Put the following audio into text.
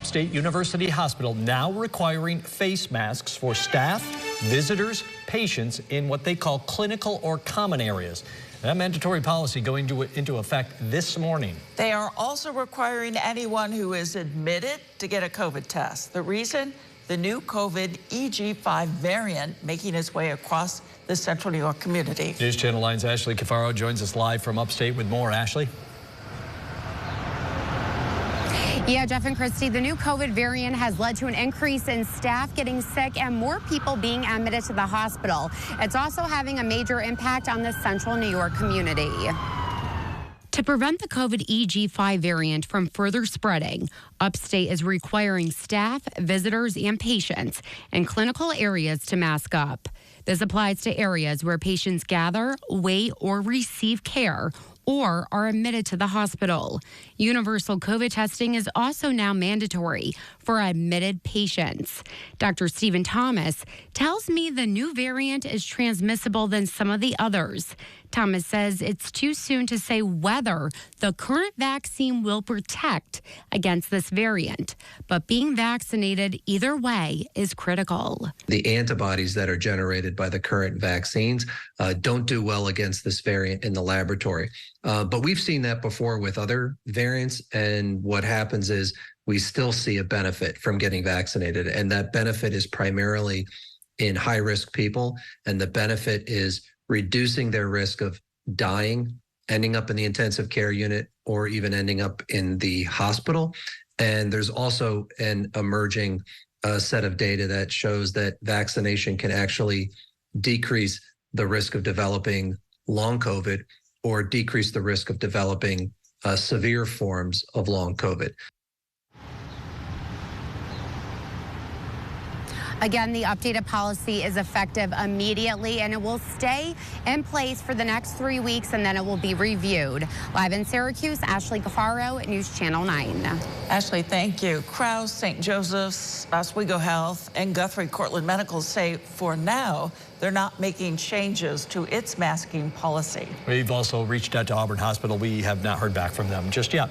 Upstate University Hospital now requiring face masks for staff, visitors, patients in what they call clinical or common areas. That mandatory policy going into effect this morning. They are also requiring anyone who is admitted to get a COVID test. The reason? The new COVID EG5 variant making its way across the central New York community. News Channel 9's Ashley Cafaro joins us live from Upstate with more. Ashley? Yeah, Jeff and Christy, the new COVID variant has led to an increase in staff getting sick and more people being admitted to the hospital. It's also having a major impact on the central New York community. To prevent the COVID EG5 variant from further spreading, Upstate is requiring staff, visitors, and patients in clinical areas to mask up. This applies to areas where patients gather, wait, or receive care, or are admitted to the hospital. Universal COVID testing is also now mandatory for admitted patients. Dr. Stephen Thomas tells me the new variant is transmissible than some of the others. Thomas says it's too soon to say whether the current vaccine will protect against this variant, but being vaccinated either way is critical. The antibodies that are generated by the current vaccines don't do well against this variant in the laboratory. But we've seen that before with other variants, and what happens is we still see a benefit from getting vaccinated, and that benefit is primarily in high-risk people, and the benefit is reducing their risk of dying, ending up in the intensive care unit, or even ending up in the hospital. And there's also an emerging set of data that shows that vaccination can actually decrease the risk of developing long COVID or decrease the risk of developing severe forms of long COVID. Again, the updated policy is effective immediately, and it will stay in place for the next 3 weeks, and then it will be reviewed. Live in Syracuse, Ashley Cafaro, News Channel 9. Ashley, thank you. Krause, St. Joseph's, Oswego Health, and Guthrie Cortland Medical say for now, they're not making changes to its masking policy. We've also reached out to Auburn Hospital. We have not heard back from them just yet.